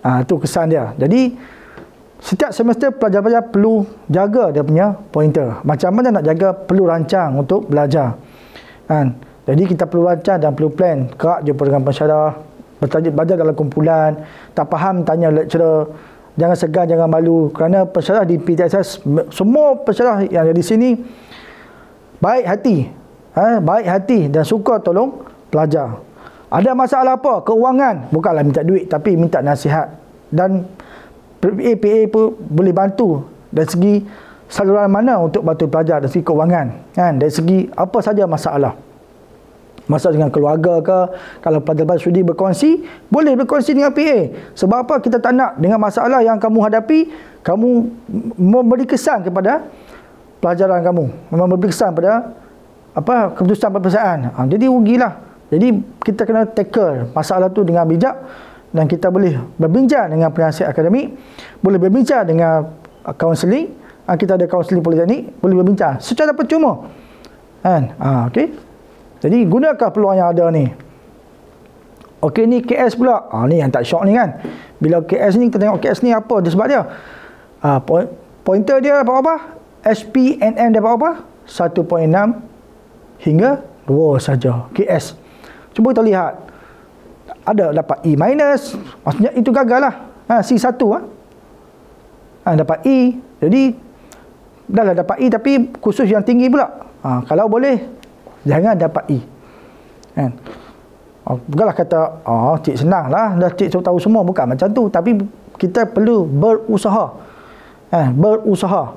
Itu kesan dia. Jadi setiap semester pelajar-pelajar perlu jaga dia punya pointer. Macam mana nak jaga, perlu rancang untuk belajar. Jadi kita perlu rancang dan perlu plan. Kerap jumpa dengan pensyarah, belajar dalam kumpulan, tak faham tanya lecturer. Jangan segan, jangan malu, kerana pensyarah di PTSS, semua pensyarah yang ada di sini baik hati dan suka tolong pelajar. Ada masalah apa? Keuangan. Bukanlah minta duit, tapi minta nasihat. Dan PA pun boleh bantu dari segi saluran mana untuk bantu pelajar, dari segi keuangan. Dari segi apa saja masalah. Masalah dengan keluarga ke, kalau pelajar-pelajar sudi berkongsi, boleh berkongsi dengan PA. Sebab apa? Kita tak nak dengan masalah yang kamu hadapi, kamu memberi kesan kepada pelajaran kamu. Memberi kesan pada keputusan peperiksaan. Jadi rugilah. Jadi kita kena tackle masalah tu dengan bijak, dan kita boleh berbincang dengan penasihat akademik, boleh berbincang dengan kaunseling. Kita ada kaunseling politeknik, boleh berbincang secara percuma. Okey. Jadi gunakan peluang yang ada ni. Okey, ni KS pula. Ni yang tak syok ni kan. Bila KS ni, kita tengok KS ni apa dia sebab dia. Pointer dia dapat apa? HPNM dapat apa? 1.6 hingga 2 saja KS. Cuba kita lihat. Ada dapat E-, maksudnya itu gagal lah. C1 dapat E. Jadi dah lah dapat E, tapi khusus yang tinggi pula. Kalau boleh, jangan dapat E. Bukanlah kata cik senang lah, dah cik tahu semua. Bukan macam tu. Tapi kita perlu berusaha. Berusaha.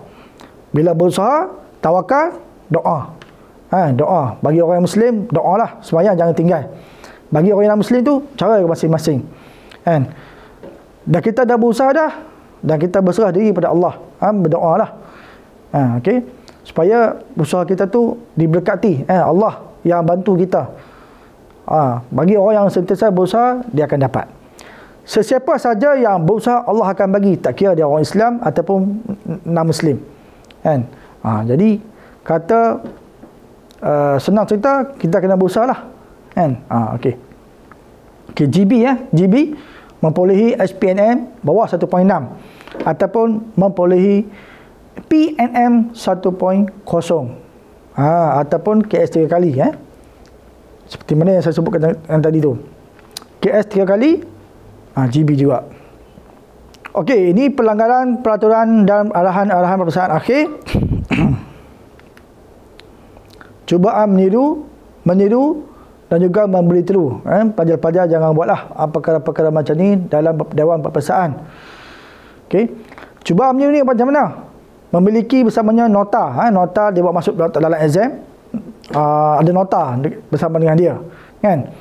Bila berusaha, tawakal, doa. Doa. Bagi orang Muslim, doa lah. Sembahyang jangan tinggal. Bagi orang yang Muslim tu, cara masing-masing. Dan kita dah berusaha dah. Dan kita berserah diri pada Allah. Berdoa lah. Okay. Supaya usaha kita tu diberkati. Allah yang bantu kita. Bagi orang yang sentiasa berusaha, dia akan dapat. Sesiapa saja yang berusaha, Allah akan bagi. Tak kira dia orang Islam ataupun non-Muslim. Jadi, kata senang cerita, kita kena berusaha lah. Okey. GB GB memperolehi HPNM bawah 1.6 ataupun memperolehi PNM 1.0 ataupun KS 3 kali seperti mana yang saya sebutkan tadi tu. KS 3 kali GB juga. Okey, ini pelanggaran peraturan dan arahan-arahan peperiksaan akhir. Cubaan meniru dan juga memberi tiru. Pelajar-pelajar jangan buatlah perkara-perkara macam ni dalam dewan peperiksaan. Okey. Cubaan meniru ni macam mana? Memiliki bersamanya nota. Nota dia buat masuk dalam exam. Ada nota bersama dengan dia. Kan?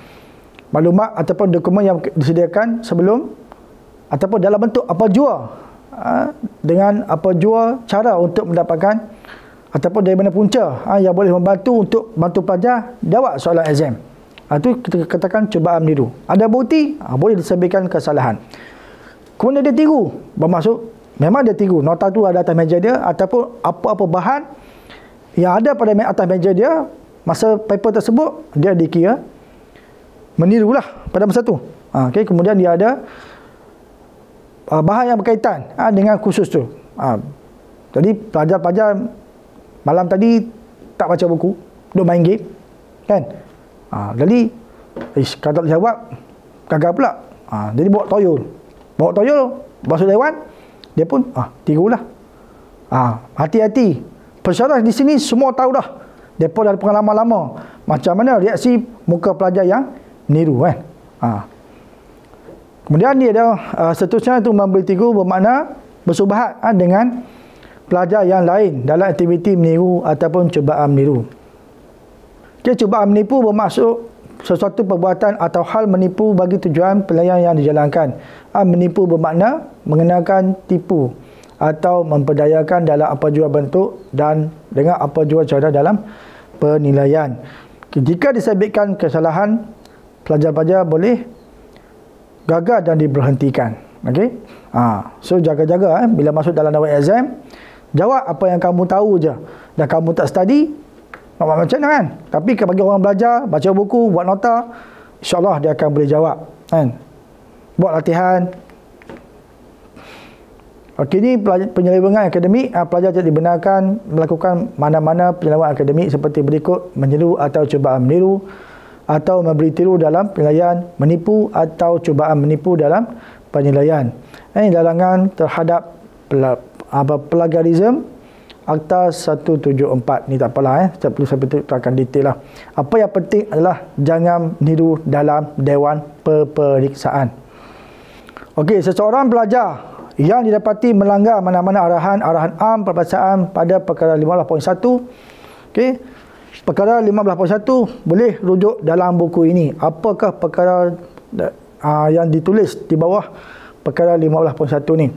Maklumat ataupun dokumen yang disediakan sebelum ataupun dalam bentuk apa jua. Dengan apa jua cara untuk mendapatkan ataupun dari mana punca yang boleh membantu untuk bantu pelajar jawab soalan exam. Itu kita katakan cubaan meniru. Ada bukti, boleh disebabkan kesalahan. Kemudian dia tiru, bermaksud memang dia tiru. Nota tu ada atas meja dia ataupun apa-apa bahan yang ada pada atas meja dia masa paper tersebut, dia dikira menirulah pada masa tu. Okay, kemudian dia ada bahan yang berkaitan dengan kursus tu. Jadi pelajar-pelajar malam tadi tak baca buku, duk main game, kan? Jadi kalau tak jawab, gagal pula. Jadi bawa toyol, masuk dewan, dia pun tirulah. Hati-hati. Pesyarah di sini semua tahu dah. Mereka dah ada pengalaman lama. Macam mana reaksi muka pelajar yang meniru kan. Kemudian dia ada seterusnya itu memberi tiru bermakna bersubahat dengan pelajar yang lain dalam aktiviti meniru ataupun cubaan meniru. Cubaan menipu bermaksud sesuatu perbuatan atau hal menipu bagi tujuan penilaian yang dijalankan. Menipu bermakna mengenakan tipu atau memperdayakan dalam apa jua bentuk dan dengan apa jua cara dalam penilaian. Jika disabitkan kesalahan, pelajar-pelajar boleh gagal dan diberhentikan. Okey? So jaga-jaga bila masuk dalam awal exam, jawab apa yang kamu tahu je. Dan kamu tak study, macam mana kan? Tapi bagi orang belajar, baca buku, buat nota, insya-Allah dia akan boleh jawab kan. Buat latihan. Okey, ni penyelewengan akademik. Pelajar tidak dibenarkan melakukan mana-mana penyelewengan akademik seperti berikut: menyeru atau cubaan meniru, atau memberi tiru dalam penilaian, menipu atau cubaan menipu dalam penilaian. Ini larangan terhadap plagiarism, Akta 174. Ni tak apalah saya perlu terangkan detail lah. Apa yang penting adalah jangan meniru dalam dewan peperiksaan. Okey, seseorang pelajar yang didapati melanggar mana-mana arahan am peperiksaan pada perkara 15.1. Okey. Perkara 15.1 boleh rujuk dalam buku ini. Apakah perkara yang ditulis di bawah perkara 15.1 ni?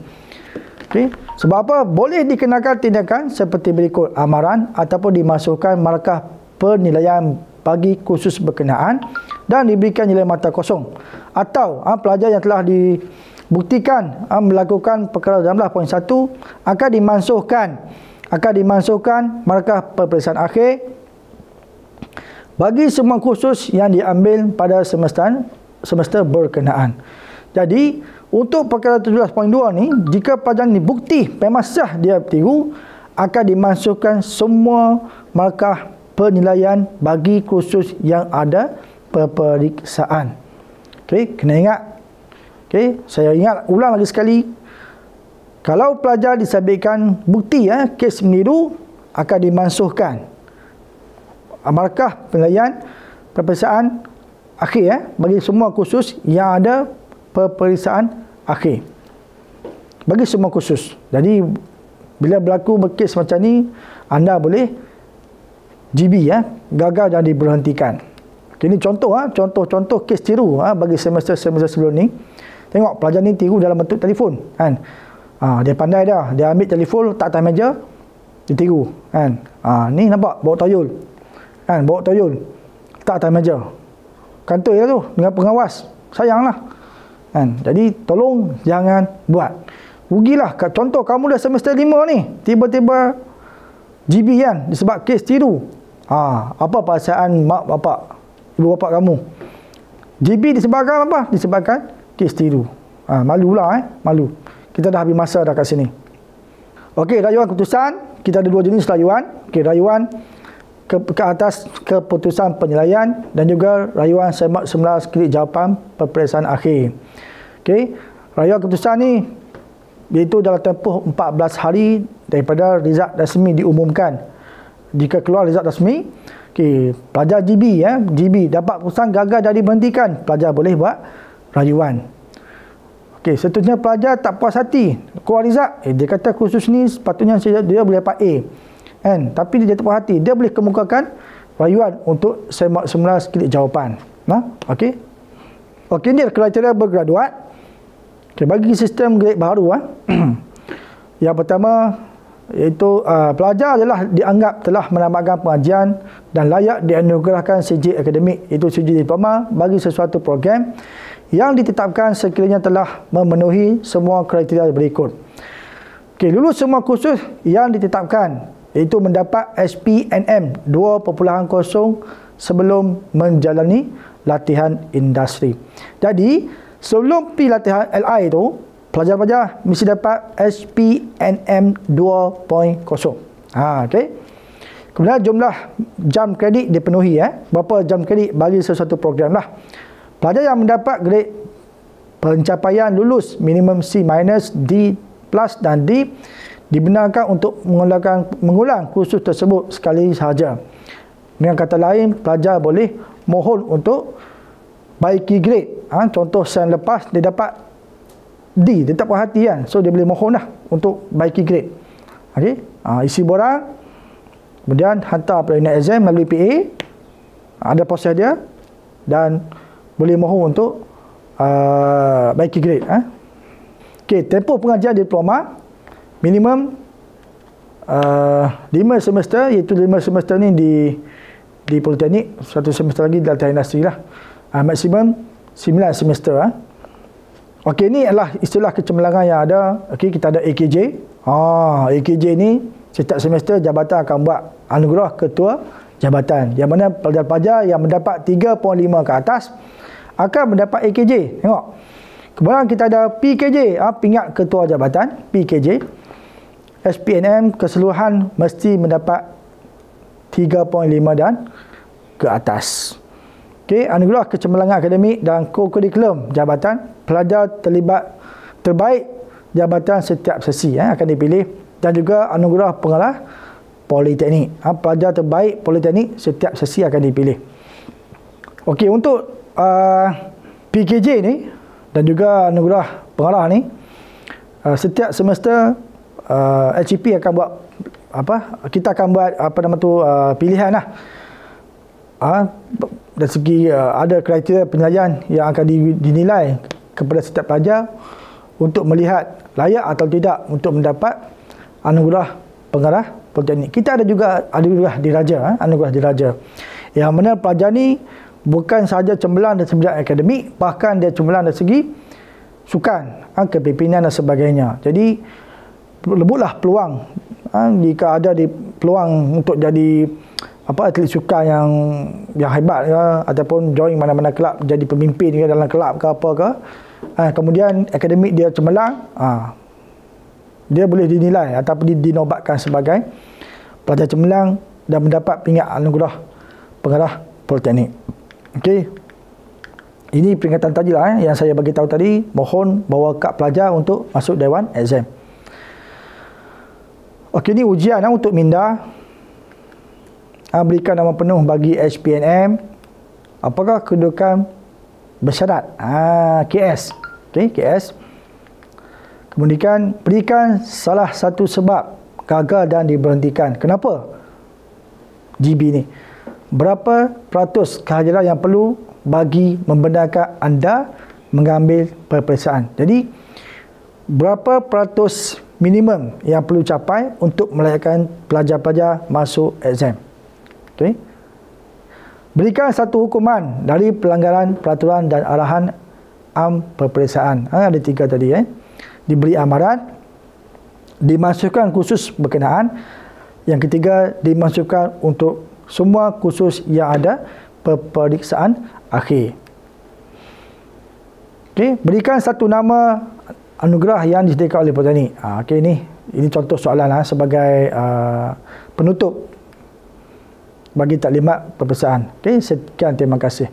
Okey. Sebab apa? Boleh dikenakan tindakan seperti berikut: amaran ataupun dimasukkan markah penilaian bagi kursus berkenaan dan diberikan nilai mata kosong. Atau pelajar yang telah dibuktikan melakukan perkara 16.1 akan dimansuhkan markah peperiksaan akhir bagi semua kursus yang diambil pada semester berkenaan. Jadi, untuk perkara 17.2 ni, jika pelajar ni bukti memang sah dia tiru, akan dimasukkan semua markah penilaian bagi kursus yang ada peperiksaan. Okey, kena ingat. Okey, saya ulang lagi sekali. Kalau pelajar disabitkan bukti kes meniru, akan dimansuhkan markah penilaian peperiksaan akhir bagi semua kursus yang ada peperiksaan akhir. Bagi semua kursus. Jadi bila berlaku kes macam ni, anda boleh GB gagal dan diberhentikan. Ini contoh kes tiru bagi semester-semester sebelum ni. Tengok pelajar ni tiru dalam bentuk telefon kan. Dia pandai dah. Dia ambil telefon tak atas meja, dia tiru kan. Ni nampak bawa toyol. Kan, bawa toyol tak atas meja. Kantoi lah tu dengan pengawas. Sayanglah. Kan, jadi tolong jangan buat. Rugilah. Contoh kamu dah semester 5 ni, tiba-tiba GB kan disebab kes tiru. Apa perasaan mak bapak, ibu bapak kamu? GB disebabkan apa? Disebabkan kes tiru. Malulah malu. Kita dah habis masa dah kat sini. Okey, rayuan keputusan. Kita ada dua jenis rayuan. Okey, rayuan ke atas keputusan penilaian dan juga rayuan semak semula skrip jawapan peperiksaan akhir. Okey, rayuan keputusan ni iaitu dalam tempoh 14 hari daripada result rasmi diumumkan. Jika keluar result rasmi, okey, pelajar GB dapat keputusan gagal dan diberhentikan, pelajar boleh buat rayuan. Okey, seterusnya pelajar tak puas hati keluar result, dia kata kursus ni sepatutnya dia boleh dapat A. Kan? Tapi dia tak puas hati, dia boleh kemukakan rayuan untuk semak semula skrip jawapan. Okey. Okey, ini kriteria bergraduat. Okey, bagi sistem grade baru yang pertama iaitu pelajar adalah dianggap telah menambahkan pengajian dan layak dianugerahkan CJ akademik, iaitu CJ diploma bagi sesuatu program yang ditetapkan sekiranya telah memenuhi semua kriteria berikut. Okey, lulus semua kursus yang ditetapkan, iaitu mendapat SPNM 2.0 sebelum menjalani latihan industri. Jadi, sebelum pergi latihan LI tu, pelajar-pelajar mesti dapat SPNM 2.0. Okey. Kemudian jumlah jam kredit dipenuhi. Berapa jam kredit bagi sesuatu program lah. Pelajar yang mendapat grade pencapaian lulus minimum C-, D+ dan D dibenarkan untuk mengulang kursus tersebut sekali sahaja. Dengan kata lain, pelajar boleh mohon untuk baiki grade. Contoh sen lepas dia dapat D, dia tak puas hati kan, so dia boleh mohon lah untuk baiki grade. Okey, isi borang, kemudian hantar preliminary exam melalui PA, ada proses dia, dan boleh mohon untuk baiki grade. Okey, tempoh pengajian diploma minimum 5 semester, iaitu 5 semester ni di politeknik, 1 semester lagi di Dalta Industri lah. Maksimum 9 semester. Okey, ni adalah istilah kecemerlangan yang ada. Okey, kita ada AKJ. AKJ ni setiap semester jabatan akan buat anugerah ketua jabatan, yang mana pelajar-pelajar yang mendapat 3.5 ke atas akan mendapat AKJ. Tengok. Kemudian kita ada PKJ, pingat ketua jabatan, PKJ. SPNM keseluruhan mesti mendapat 3.5 dan ke atas. Okey, anugerah kecemerlangan akademik dan co-curriculum jabatan, pelajar terbaik jabatan setiap sesi akan dipilih, dan juga anugerah pengarah politeknik. Pelajar terbaik politeknik setiap sesi akan dipilih. Okey, untuk PKJ ni dan juga anugerah pengarah ni, setiap semester HCP akan buat kita akan buat pilihan lah. Dari segi ada kriteria penilaian yang akan dinilai kepada setiap pelajar untuk melihat layak atau tidak untuk mendapat anugerah pengarah politeknik. Kita ada juga anugerah diraja, anugerah diraja, yang mana pelajar ni bukan sahaja cemerlang dari segi akademik, bahkan dia cemerlang dari segi sukan, kepimpinan dan sebagainya. Jadi lebutlah peluang, jika ada peluang untuk jadi atlet sukan yang hebat ya, ataupun join mana-mana kelab, jadi pemimpin ya, dalam kelab ke apa ke, kemudian akademik dia cemerlang, dia boleh dinilai ataupun dinobatkan sebagai pelajar cemerlang dan mendapat pingat anugerah pengarah politeknik. Okey, ini peringatan tadi lah yang saya bagi tahu tadi. Mohon bawa kad pelajar untuk masuk dewan exam. Okey, ini ujian untuk minda. Berikan nama penuh bagi SPNM. Apakah kedudukan bersyarat? KS. Okey, KS. Kemudian berikan salah satu sebab gagal dan diberhentikan. Kenapa GB ni? Berapa peratus kehajiran yang perlu bagi membenarkan anda mengambil peperiksaan? Jadi, berapa peratus minimum yang perlu capai untuk melayakkan pelajar-pelajar masuk exam? Okay. Berikan satu hukuman dari pelanggaran peraturan dan arahan peperiksaan. Ada 3 tadi. Diberi amaran, dimasukkan kursus berkenaan. Yang ketiga, dimasukkan untuk semua kursus yang ada peperiksaan akhir. Okay. Berikan satu nama anugerah yang disediakan oleh politeknik. Okay, ini contoh soalan sebagai penutup bagi taklimat peperiksaan. Okay, sekian, terima kasih.